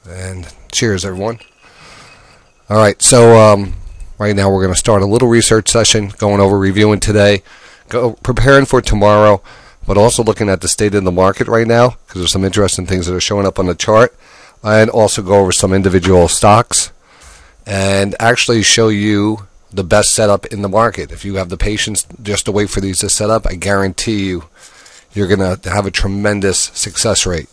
And cheers, everyone. All right, so right now we're going to start a little research session, going over reviewing today, preparing for tomorrow, but also looking at the state of the market right now, because there's some interesting things that are showing up on the chart, and also go over some individual stocks and actually show you the best setup in the market. If you have the patience just to wait for these to set up, I guarantee you you're going to have a tremendous success rate.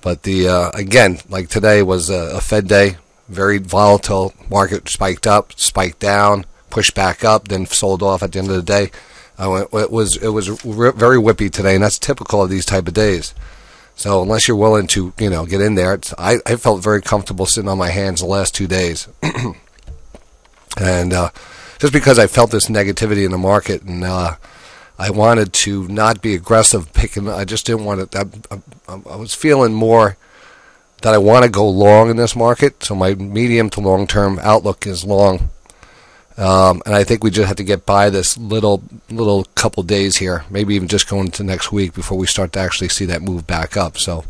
But the again, like today was a Fed day, very volatile. Market spiked up, spiked down, pushed back up, then sold off at the end of the day. It was very whippy today, and that's typical of these type of days. So unless you're willing to, get in there, I felt very comfortable sitting on my hands the last 2 days. And just because I felt this negativity in the market, and I wanted to not be aggressive picking, I just didn't want to, I was feeling more that I want to go long in this market, so my medium to long-term outlook is long. And I think we just have to get by this little couple days here, maybe even just going into next week before we start to actually see that move back up. So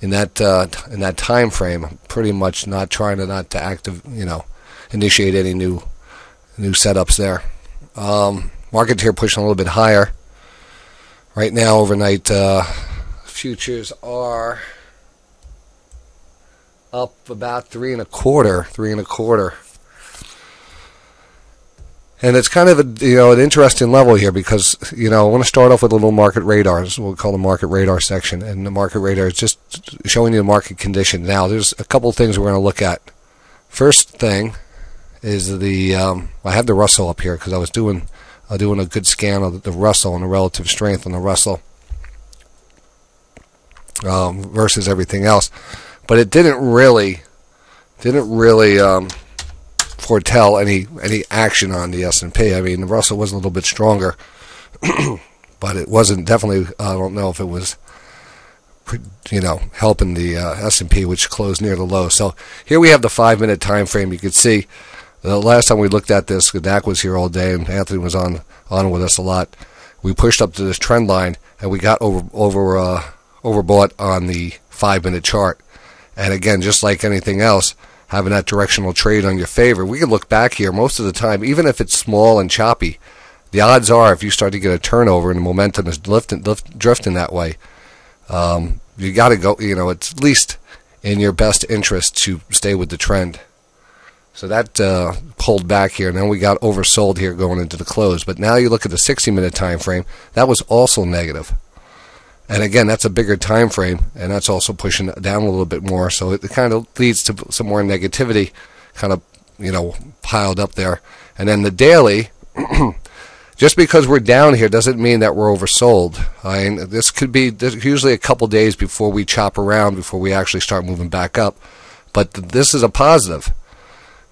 in that time frame, I'm pretty much not trying to initiate any new setups there. Market here pushing a little bit higher. Right now, overnight futures are up about 3.25. And it's kind of an interesting level here because I want to start off with a little market radar. This is what we call the market radar section, and the market radar is just showing you the market condition. Now, there's a couple of things we're going to look at. First thing is I have the Russell up here because I was doing a good scan of the Russell and the relative strength on the Russell versus everything else, but it didn't really foretell any action on the S&P. I mean, the Russell was a little bit stronger, but it wasn't definitely. I don't know if it was, helping the S&P, which closed near the low. So here we have the 5-minute time frame. You can see the last time we looked at this, Dak was here all day, and Anthony was on with us a lot. We pushed up to this trend line, and we got overbought on the 5-minute chart. And again, just like anything else, having that directional trade on your favor, we can look back here most of the time, even if it's small and choppy. The odds are, if you start to get a turnover and the momentum is drifting that way, you got to go. It's at least in your best interest to stay with the trend. So that pulled back here, and then we got oversold here going into the close. But now you look at the 60-minute time frame, that was also negative. And again, that's a bigger time frame, and that's also pushing it down a little bit more. So it kind of leads to some more negativity kind of, piled up there. And then the daily, just because we're down here doesn't mean that we're oversold. I mean, this usually a couple days before we chop around, before we actually start moving back up. But this is a positive.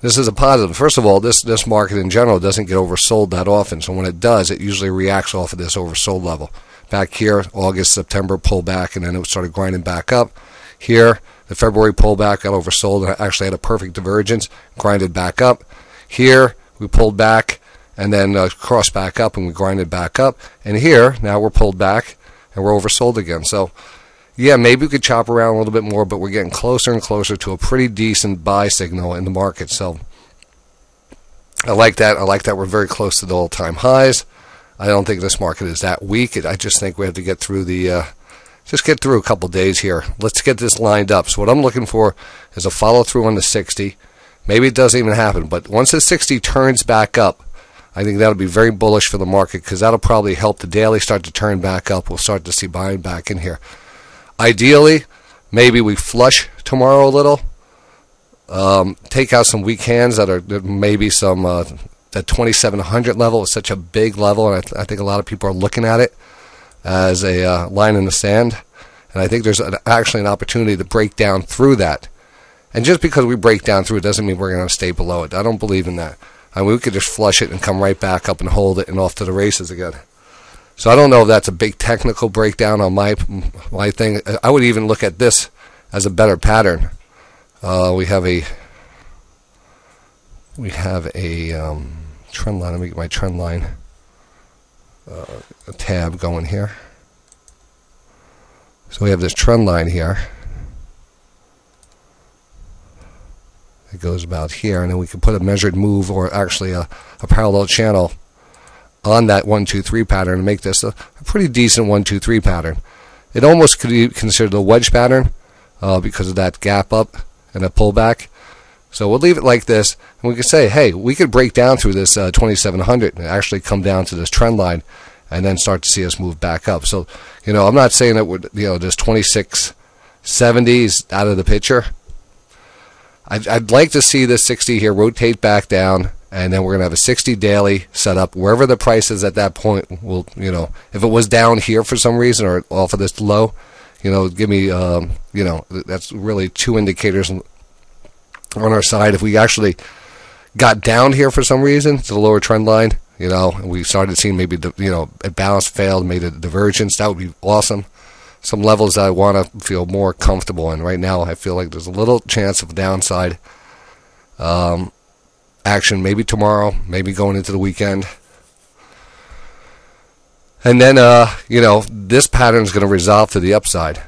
This is a positive. First of all, this market in general doesn't get oversold that often. So when it does, it usually reacts off of this oversold level. Back here, August, September, pull back, and then it started grinding back up. Here, the February pullback got oversold and actually had a perfect divergence, grinded back up. Here, we pulled back and then crossed back up and we grinded back up. And here, now we're pulled back and we're oversold again. So, yeah, maybe we could chop around a little bit more, but we're getting closer and closer to a pretty decent buy signal in the market. So, I like that. I like that we're very close to the all-time highs. I don't think this market is that weak. I just think we have to get through just get through a couple days here. Let's get this lined up. So what I'm looking for is a follow-through on the 60. Maybe it doesn't even happen, but once the 60 turns back up, I think that'll be very bullish for the market because that'll probably help the daily start to turn back up. We'll start to see buying back in here. Ideally, maybe we flush tomorrow a little, take out some weak hands that are maybe some that 2700 level is such a big level, and I think a lot of people are looking at it as a line in the sand. And I think there's actually an opportunity to break down through that. And just because we break down through it doesn't mean we're going to stay below it. I don't believe in that. I mean, we could just flush it and come right back up and hold it and off to the races again. So I don't know if that's a big technical breakdown on my thing. I would even look at this as a better pattern. We have a trend line. Let me get my trend line a tab going here. So we have this trend line here. It goes about here, and then we can put a measured move, or actually a parallel channel on that 1, 2, 3 pattern and make this a pretty decent 1, 2, 3 pattern. It almost could be considered a wedge pattern because of that gap up and a pullback. So we'll leave it like this, and we can say, hey, we could break down through this 2700 and actually come down to this trend line and then start to see us move back up. So, I'm not saying that this 2670 is out of the picture. I'd like to see this 60 here rotate back down, and then we're going to have a 60 daily set up wherever the price is at that point. We'll, if it was down here for some reason or off of this low, give me, that's really 2 indicators on our side. If we actually got down here for some reason to the lower trend line, and we started seeing maybe a balance failed, made a divergence, that would be awesome. Some levels that I want to feel more comfortable in. Right now, I feel like there's a little chance of downside action, maybe tomorrow, maybe going into the weekend. And then, this pattern is going to resolve to the upside.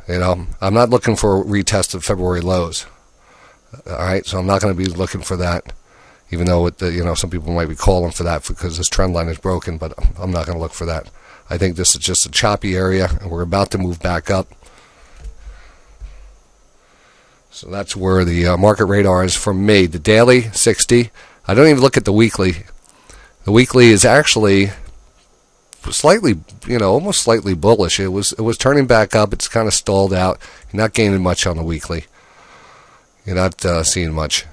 I'm not looking for a retest of February lows. All right, so I'm not going to be looking for that, even though some people might be calling for that because this trend line is broken, but I'm not going to look for that. I think this is just a choppy area, and we're about to move back up. So that's where the market radar is for me. The daily, 60. I don't even look at the weekly. The weekly is actually slightly, almost slightly bullish. It was turning back up. It's kind of stalled out. You're not gaining much on the weekly. You're not seeing much.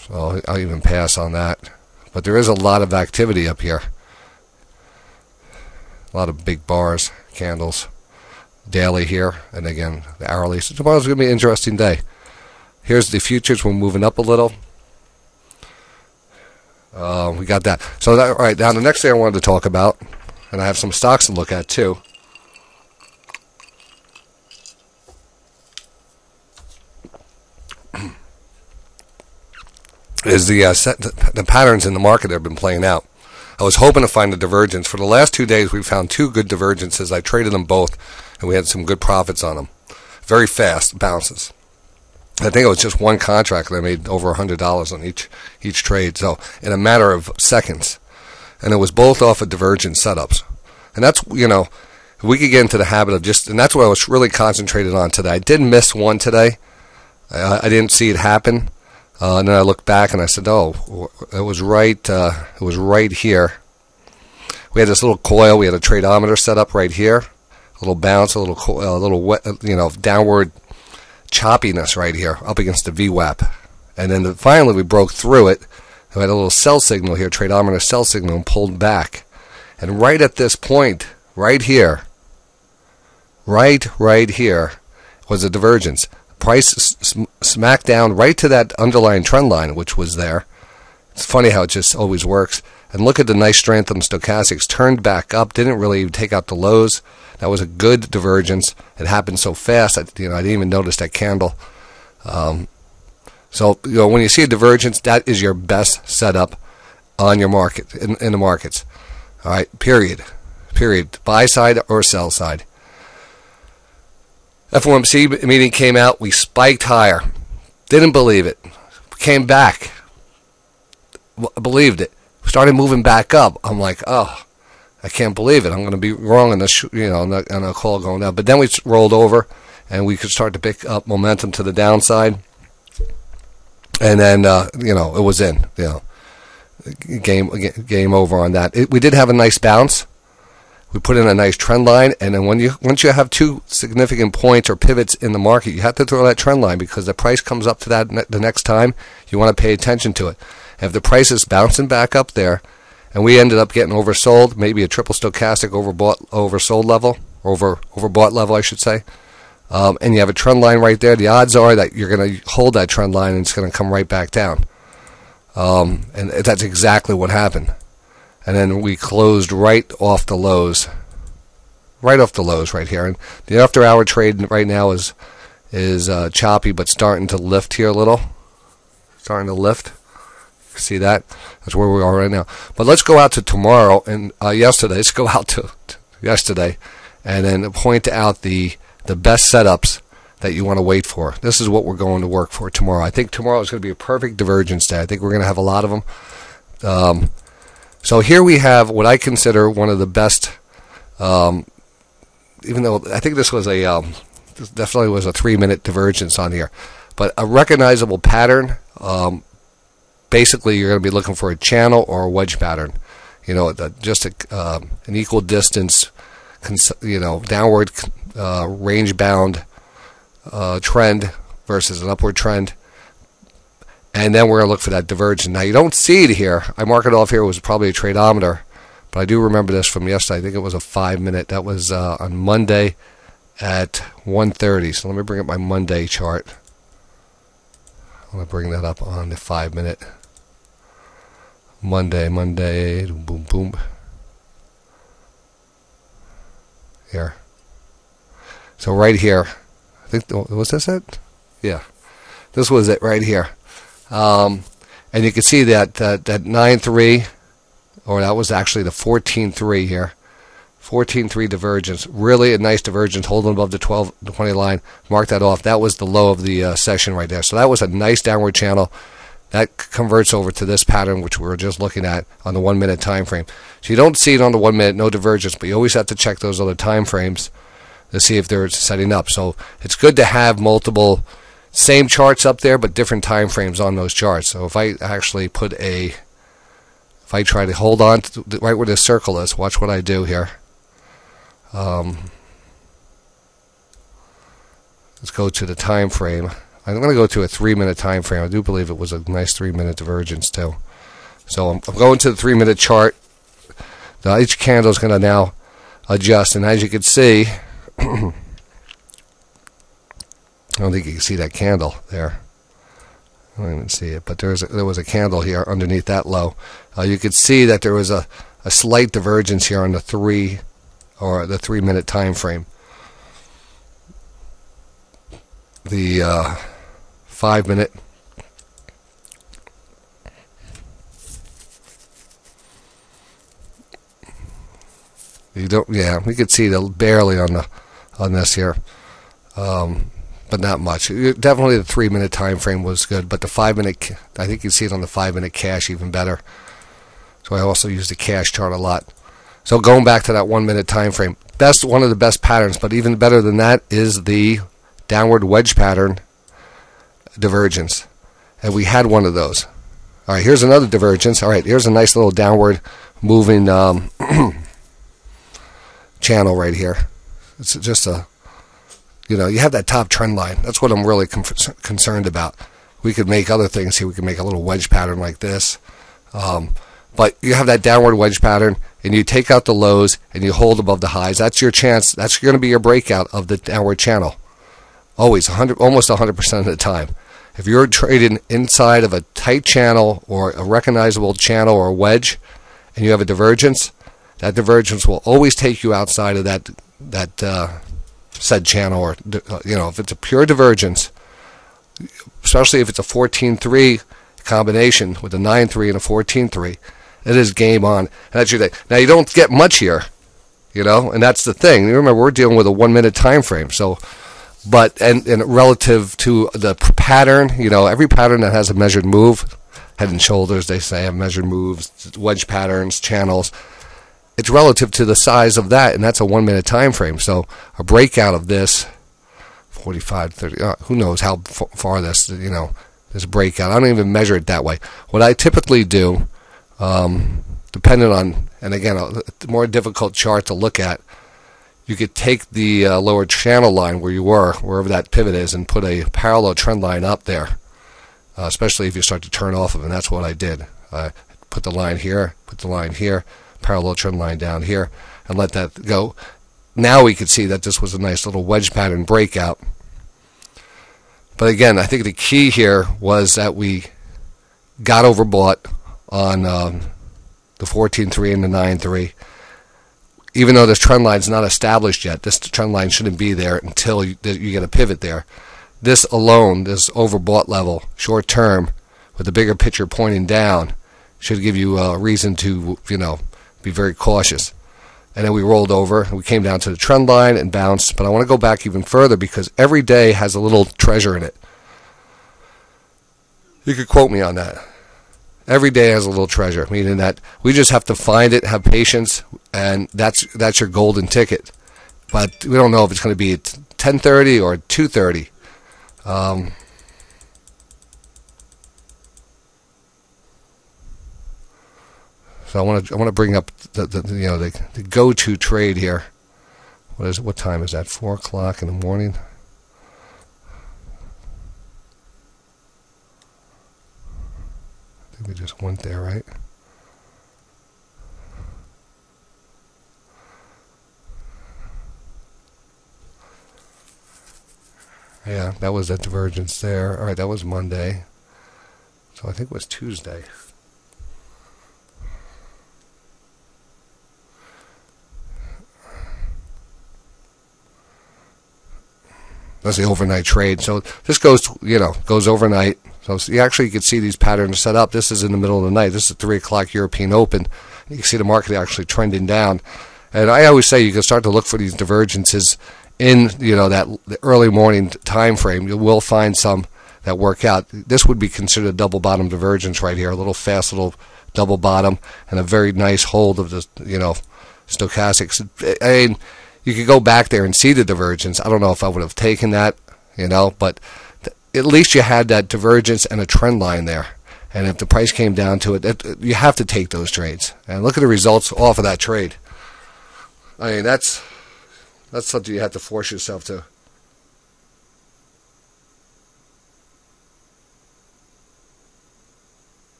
So I'll even pass on that. But there is a lot of activity up here. A lot of big bars, candles, daily here, and again, the hourly. So tomorrow's going to be an interesting day. Here's the futures. We're moving up a little. We got that. So, all right, now the next thing I wanted to talk about, and I have some stocks to look at too, is the patterns in the market that have been playing out. I was hoping to find a divergence. For the last 2 days, we found 2 good divergences. I traded them both, and we had some good profits on them. Very fast bounces. I think it was just one contract that I made over $100 on each trade, so in a matter of seconds. And it was both off of divergent setups. And that's, if we could get into the habit of and that's what I was really concentrated on today. I did miss one today. I didn't see it happen. And then I looked back and I said, "Oh, it was right. It was right here." We had this little coil. We had a tradeometer set up right here. A little bounce, a little downward choppiness right here, up against the VWAP. And then finally we broke through it. We had a little sell signal here, tradeometer sell signal, and pulled back. And right at this point, right here, right here, was a divergence. Price smacked down right to that underlying trend line, which was there. It's funny how it just always works. And look at the nice strength on the stochastics. Turned back up, didn't really even take out the lows. That was a good divergence. It happened so fast, I didn't even notice that candle. So when you see a divergence, that is your best setup on your market, in the markets. All right, period. Buy side or sell side. FOMC meeting came out. We spiked higher. Didn't believe it. Came back. Believed it. Started moving back up. I'm like, oh, I can't believe it. I'm going to be wrong on the on a call going down. But then we rolled over, and we could start to pick up momentum to the downside. And then it was in. Game over on that. We did have a nice bounce. We put in a nice trend line, and then once you have 2 significant points or pivots in the market, you have to throw that trend line, because the price comes up to that the next time. You want to pay attention to it. And if the price is bouncing back up there, and we ended up getting oversold, maybe a triple stochastic oversold level, overbought level, I should say, and you have a trend line right there, the odds are that you're going to hold that trend line and it's going to come right back down. And that's exactly what happened. And then we closed right off the lows right here. And the after-hour trade right now is choppy, but starting to lift here a little. Starting to lift. See that? That's where we are right now. But let's go out to tomorrow and yesterday. Let's go out to yesterday, and then point out the best setups that you want to wait for. This is what we're going to work for tomorrow. I think tomorrow is going to be a perfect divergence day. I think we're going to have a lot of them. So here we have what I consider one of the best, even though I think this was this definitely was a 3-minute divergence on here, but a recognizable pattern. Basically, you're going to be looking for a channel or a wedge pattern. You know, just an equal distance, downward range bound trend versus an upward trend. And then we're going to look for that divergence. Now, you don't see it here. I mark it off here. It was probably a tradeometer. But I do remember this from yesterday. I think it was a 5-minute. That was on Monday at 1:30. So let me bring up my Monday chart. I'm going to bring that up on the 5-minute. Monday, boom, boom. Here. So right here. I think, was this it? Yeah. This was it right here. And you can see that 9.3, or that was actually the 14.3 here. 14.3 divergence. Really a nice divergence, holding above the 20 line. Mark that off. That was the low of the session right there. So that was a nice downward channel. That converts over to this pattern, which we were just looking at on the 1-minute time frame. So you don't see it on the 1 minute, no divergence, but you always have to check those other time frames to see if they're setting up. So it's good to have multiple same charts up there, but different time frames on those charts. So if I actually if I try to hold on to right where this circle is, watch what I do here. Let's go to the time frame. I'm going to go to a 3-minute time frame. I do believe it was a nice 3-minute divergence too. So I'm going to the 3-minute chart. Now each candle is going to now adjust, and as you can see, I don't think you can see that candle there. I don't even see it, but there was a candle here underneath that low. You could see that there was a slight divergence here on the 3-minute time frame. The 5-minute. You don't. Yeah, we could see barely on this here. But not much. Definitely the 3-minute time frame was good, but the 5-minute, I think you see it on the 5-minute cash even better. So I also use the cash chart a lot. So going back to that 1-minute time frame, one of the best patterns, but even better than that is the downward wedge pattern divergence, and we had one of those. All right, here's another divergence. All right, here's a nice little downward moving channel right here. It's just you have that top trend line. That's what I'm really concerned about. We could make other things here. We could make a little wedge pattern like this. But you have that downward wedge pattern, and you take out the lows, and you hold above the highs. That's your chance. That's going to be your breakout of the downward channel. Always, almost 100% of the time. If you're trading inside of a tight channel or a recognizable channel or a wedge, and you have a divergence, that divergence will always take you outside of that said channel, or if it's a pure divergence, especially if it's a 14.3 combination with a 9.3 and a 14.3, it is game on. And that's your day. Now you don't get much here, and that's the thing. You remember, we're dealing with a 1-minute time frame, so. But and relative to the pattern, every pattern that has a measured move, head and shoulders, they say, have measured moves, wedge patterns, channels. It's relative to the size of that, and that's a 1-minute time frame. So a breakout of this, 45, 30, who knows how far this breakout. I don't even measure it that way. What I typically do, depending on, and again, a more difficult chart to look at, you could take the lower channel line where you were, wherever that pivot is, and put a parallel trend line up there, especially if you start to turn off of it. And that's what I did. I put the line here, parallel trend line down here, and let that go. Now we could see that this was a nice little wedge pattern breakout. But again, I think the key here was that we got overbought on the 14.3 and the 9.3. Even though this trend line is not established yet, this trend line shouldn't be there until you get a pivot there. This alone, this overbought level, short term, with the bigger picture pointing down, should give you a reason to, be very cautious. and then we rolled over. We came down to the trend line and bounced. But I want to go back even further because every day has a little treasure in it. You could quote me on that. Every day has a little treasure, meaning that we just have to find it, have patience, and that's your golden ticket. But we don't know if it's going to be at 10:30 or 2:30. So I want to bring up the go-to trade here. What time is that? 4 o'clock in the morning. I think we just went there, right? Yeah, that was that divergence there. All right, that was Monday. So I think it was Tuesday. That's the overnight trade. So this goes overnight. So you actually can see these patterns set up. This is in the middle of the night. This is 3 o'clock European Open. You can see the market actually trending down. And I always say you can start to look for these divergences in the early morning time frame. You will find some that work out. This would be considered a double bottom divergence right here. A little fast little double bottom and a very nice hold of the stochastics. I mean, you could go back there and see the divergence. I don't know if I would have taken that, but at least you had that divergence and a trend line there. And if the price came down to it, you have to take those trades. And look at the results off of that trade. I mean, that's something you have to force yourself to.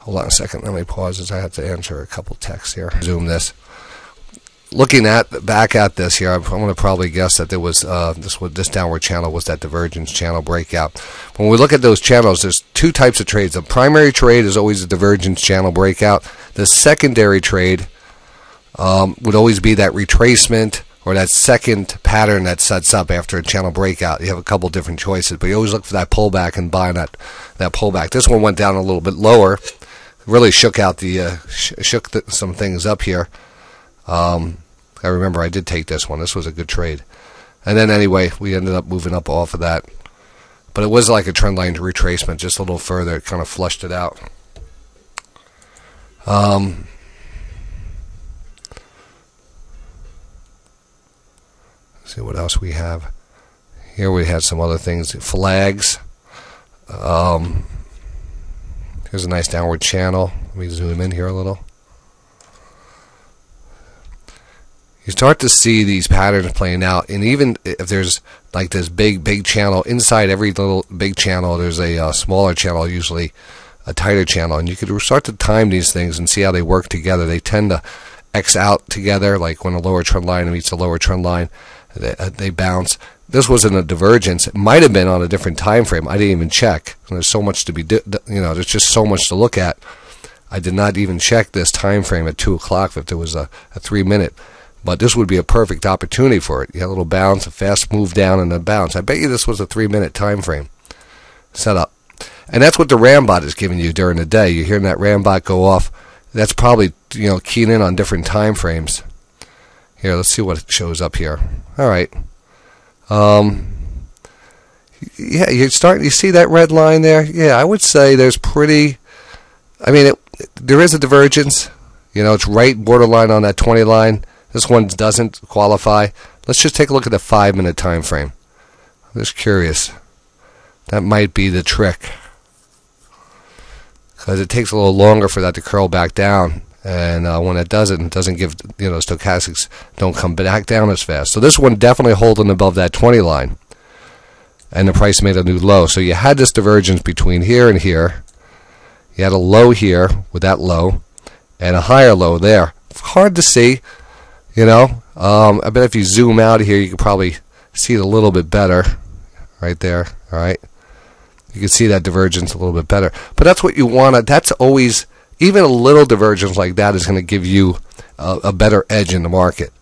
Hold on a second. Let me pause as I have to answer a couple texts here. Zoom this. Looking back at this here, I'm going to probably guess that there was this downward channel was that divergence channel breakout. When we look at those channels, there's two types of trades. The primary trade is always a divergence channel breakout. The secondary trade would always be that retracement or that second pattern that sets up after a channel breakout. You have a couple different choices, but you always look for that pullback and buy that pullback. This one went down a little bit lower. Really shook out some things up here. I remember I did take this one. This was a good trade. And then anyway, we ended up moving up off of that. But it was like a trend line retracement, just a little further. It kind of flushed it out. Let's see what else we have. Here we had some other things. Flags. Here's a nice downward channel. Let me zoom in here a little. You start to see these patterns playing out, and even if there's like this big channel, inside every little big channel there's a smaller channel, usually a tighter channel, and you can start to time these things and see how they work together. They tend to X out together, like when a lower trend line meets a lower trend line, they bounce. This wasn't a divergence. It might have been on a different time frame. I didn't even check. There's so much to be, there's just so much to look at. I did not even check this time frame at 2 o'clock if there was a 3-minute. But this would be a perfect opportunity for it. You had a little bounce, a fast move down, and then bounce. I bet you this was a 3-minute time frame setup. And that's what the Rambot is giving you during the day. You're hearing that Rambot go off. That's probably, keying in on different time frames. Here, let's see what shows up here. All right. Yeah, you see that red line there? Yeah, I would say there's pretty, there is a divergence. It's right borderline on that 20 line. This one doesn't qualify. Let's just take a look at the 5-minute time frame. I'm just curious. That might be the trick, because it takes a little longer for that to curl back down, and when it doesn't give, stochastics don't come back down as fast. So this one definitely holding above that 20 line, and the price made a new low. So you had this divergence between here and here. You had a low here with that low, and a higher low there. Hard to see. I bet if you zoom out of here, you can probably see it a little bit better. Right there, all right? You can see that divergence a little bit better. But that's what you want. That's always, even a little divergence like that is going to give you a better edge in the market.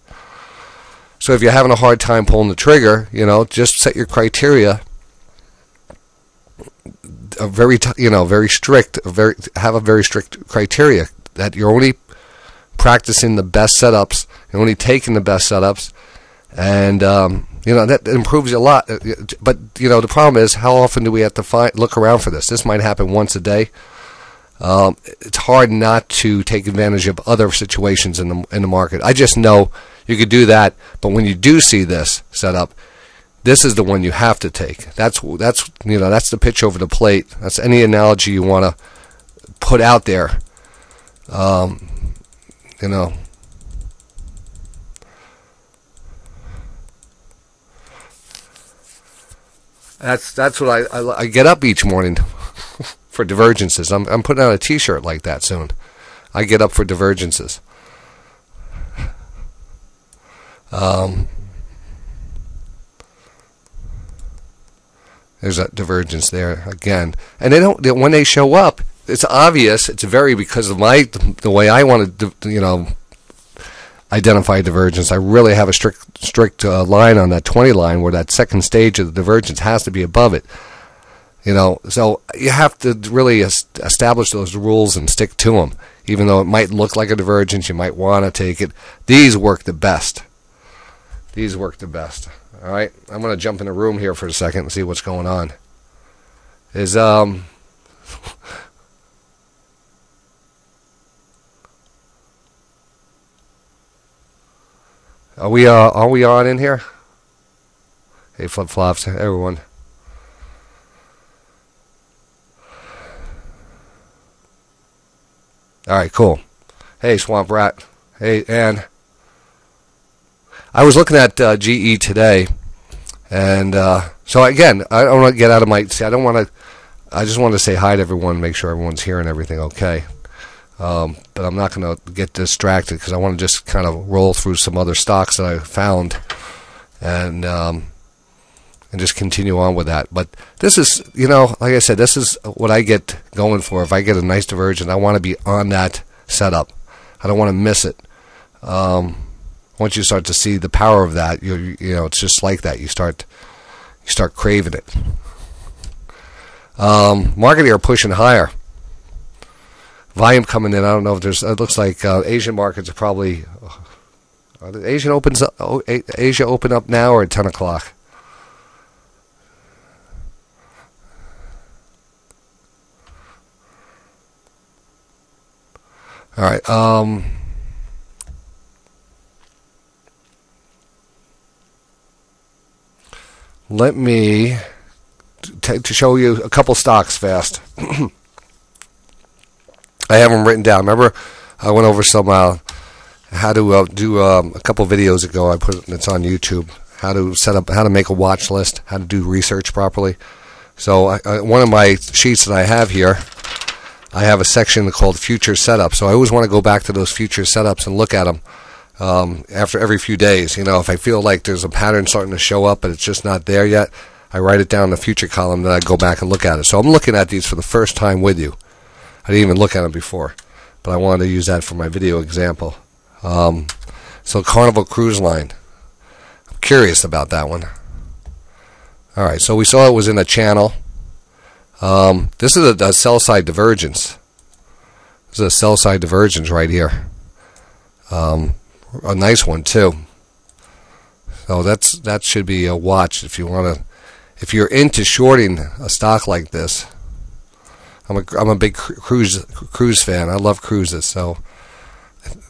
So if you're having a hard time pulling the trigger, just set your criteria very strict. Have a very strict criteria that you're only practicing the best setups, you're only taking the best setups, and that improves you a lot. But the problem is, how often do we have to look around for this? This might happen once a day. It's hard not to take advantage of other situations in the market. I just know you could do that, but when you do see this setup, this is the one you have to take. That's the pitch over the plate. That's any analogy you want to put out there. That's what I get up each morning for divergences. I'm putting out a T-shirt like that soon. I get up for divergences. There's a divergence there again, and when they show up, it's obvious. It's very because of the way I want to identify divergence. I really have a strict line on that 20 line where that second stage of the divergence has to be above it. So you have to really establish those rules and stick to them. Even though it might look like a divergence, you might want to take it. These work the best. All right, I'm going to jump in the room here for a second and see what's going on. Are we on in here? Hey, flip-flops, everyone. All right, cool. Hey, Swamp Rat. Hey, Ann. I was looking at GE today, and so again, I don't want to get out of my. See, I just want to say hi to everyone, make sure everyone's hearing everything okay. But I'm not going to get distracted because I want to just kind of roll through some other stocks that I found, and just continue on with that. But this is, like I said, this is what I get going for. If I get a nice divergence, I want to be on that setup. I don't want to miss it. Once you start to see the power of that, it's just like that. You start craving it. Market here pushing higher. Volume coming in. I don't know if there's. It looks like Asian markets are probably. Asia open up now or at 10 o'clock. All right. Let me to show you a couple stocks fast. I have them written down. Remember, I went over some how to do a couple videos ago. I put it's on YouTube. How to set up, how to make a watch list, how to do research properly. So one of my sheets that I have here, I have a section called Future Setup. So I always want to go back to those future setups and look at them after every few days. If I feel like there's a pattern starting to show up but it's just not there yet, I write it down in the future column, then I go back and look at it. So I'm looking at these for the first time with you. I didn't even look at them before, but I wanted to use that for my video example. So Carnival Cruise Line. I'm curious about that one. All right, so we saw it was in a channel. This is a sell-side divergence. This is a sell-side divergence right here. A nice one too. So that should be a watch if you want to. If you're into shorting a stock like this. I'm a big cruise fan. I love cruises, so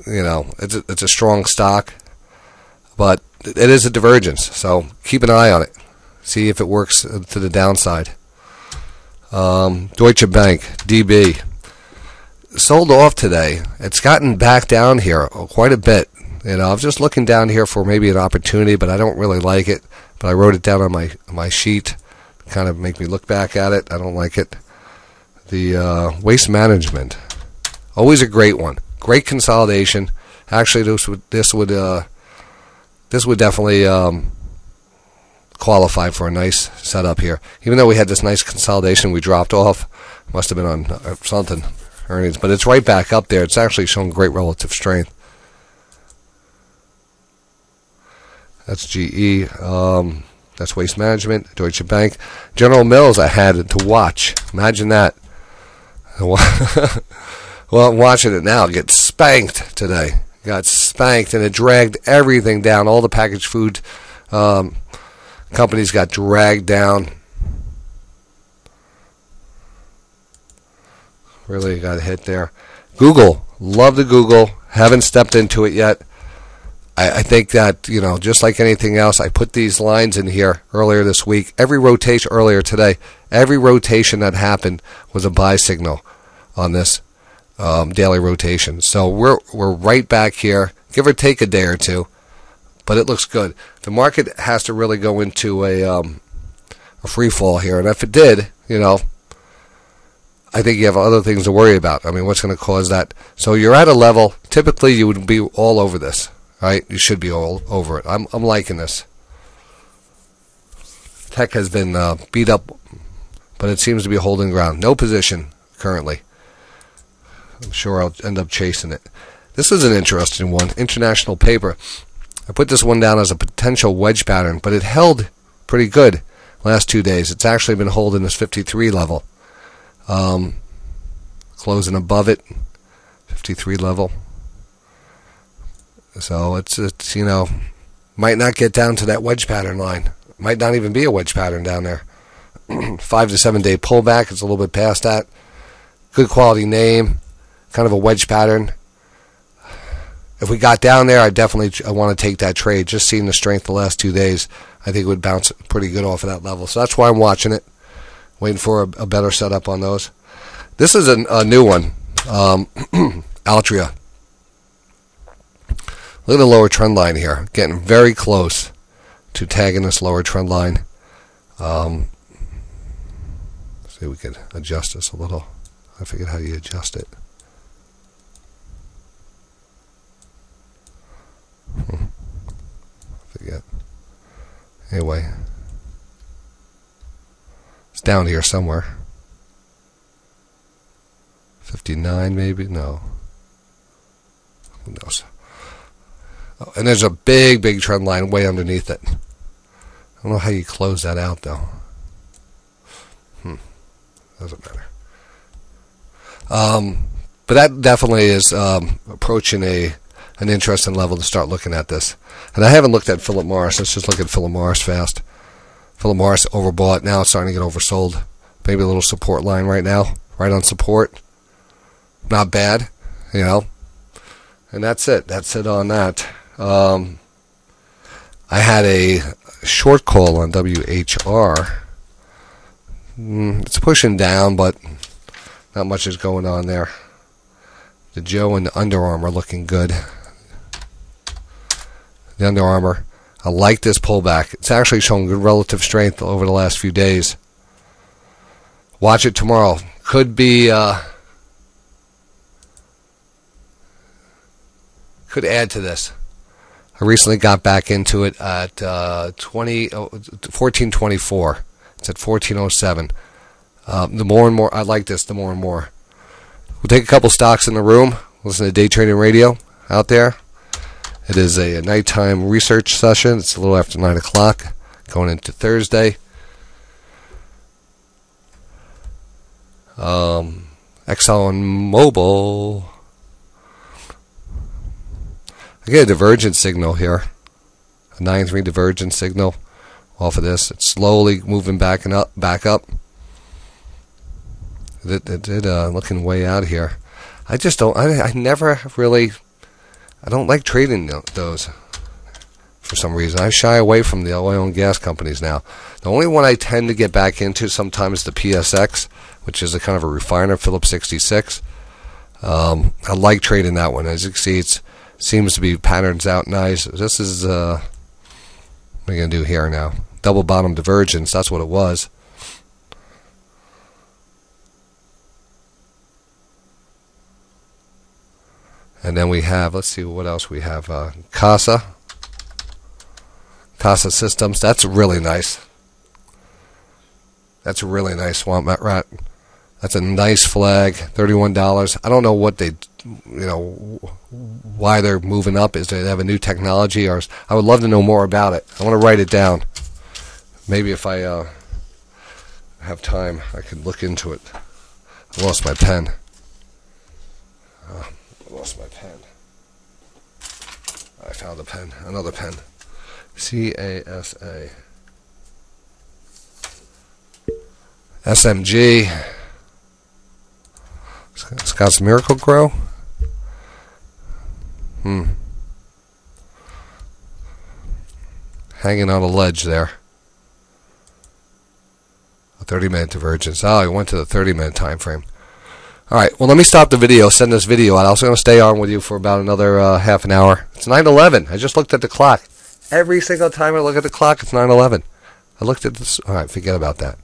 it's a strong stock, but it is a divergence. So keep an eye on it. See if it works to the downside. Deutsche Bank, DB, sold off today. It's gotten back down here quite a bit. I'm just looking down here for maybe an opportunity, but I don't really like it. But I wrote it down on my sheet, kind of make me look back at it. I don't like it. The waste management, always a great one. Great consolidation. Actually, this would definitely qualify for a nice setup here. Even though we had this nice consolidation, we dropped off. Must have been on something earnings, but it's right back up there. It's actually showing great relative strength. That's GE. That's Waste Management, Deutsche Bank. General Mills I had to watch. Imagine that. Well, I'm watching it now. Get spanked today. Got spanked, and it dragged everything down. All the packaged food companies got dragged down. Really got hit there. Google. Love the Google. Haven't stepped into it yet. I think that, just like anything else, I put these lines in here earlier this week. Every rotation, earlier today, every rotation that happened was a buy signal on this daily rotation. So we're right back here, give or take a day or two, but it looks good. The market has to really go into a free fall here, and if it did, I think you have other things to worry about. I mean, what's going to cause that? So you're at a level, typically you would be all over this. Right, you should be all over it. I'm liking this. Tech has been beat up, but it seems to be holding ground. No position currently. I'm sure I'll end up chasing it. This is an interesting one. International paper. I put this one down as a potential wedge pattern, but it held pretty good last 2 days. It's actually been holding this 53 level, closing above it, 53 level. So it's might not get down to that wedge pattern line. Might not even be a wedge pattern down there. 5 to 7 day pullback. It's a little bit past that. Good quality name. Kind of a wedge pattern. If we got down there, I want to take that trade. Just seeing the strength the last 2 days, I think it would bounce pretty good off of that level. So that's why I'm watching it. Waiting for a better setup on those. This is a new one. Altria. Look at the lower trend line here. Getting very close to tagging this lower trend line. See if we could adjust this a little. I forget how you adjust it. I forget. Anyway. It's down here somewhere. 59 maybe? No. Who knows? And there's a big trend line way underneath it. I don't know how you close that out, though. Doesn't matter. But that definitely is approaching an interesting level to start looking at this. And I haven't looked at Philip Morris. Let's just look at Philip Morris fast. Philip Morris overbought. Now it's starting to get oversold. Maybe a little support line right now. Right on support. Not bad, And that's it. That's it on that. I had a short call on WHR. It's pushing down, but not much is going on there. The Joe and the Under Armour looking good. The Under Armour, I like this pullback. It's actually showing good relative strength over the last few days. Watch it tomorrow. Could be... could add to this. I recently got back into it at 1424. It's at 1407. The more and more I like this, the more and more. We'll take a couple stocks in the room. Listen to Day Trading Radio out there. It is a nighttime research session. It's a little after 9 o'clock, going into Thursday. ExxonMobil. I get a divergence signal here, a 9-3 divergence signal off of this. It's slowly moving back up. Looking way out here. I just don't. I never really. I don't like trading those for some reason. I shy away from the oil and gas companies now. The only one I tend to get back into sometimes is the PSX, which is a kind of a refiner, Phillips 66. I like trading that one. As you can see, it seems to be patterns out nice. This is, what are you going to do here now? Double bottom divergence, that's what it was. And then we have, let's see what else we have. Casa Systems, that's really nice. That's a really nice swamp rat. That's a nice flag, $31. I don't know what they why they're moving up. Is they have a new technology, or I would love to know more about it. I want to write it down. Maybe if I have time, I could look into it. I lost my pen. I found a pen. Another pen. CASA. SMG. Scott's Miracle Grow. Hanging on a ledge there. A 30-minute divergence. Oh, I went to the 30-minute time frame. Alright, well, let me stop the video, send this video out. I was going to stay on with you for about another half an hour. It's 9:11. I just looked at the clock. Every single time I look at the clock, it's 9:11. I looked at this. Alright, forget about that.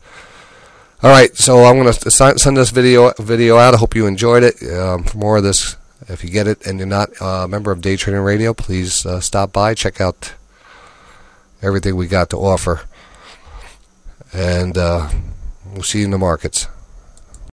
Alright, so I'm going to send this video out. I hope you enjoyed it. For more of this, if you get it and you're not a member of Day Trading Radio, please stop by, check out everything we got to offer. And we'll see you in the markets.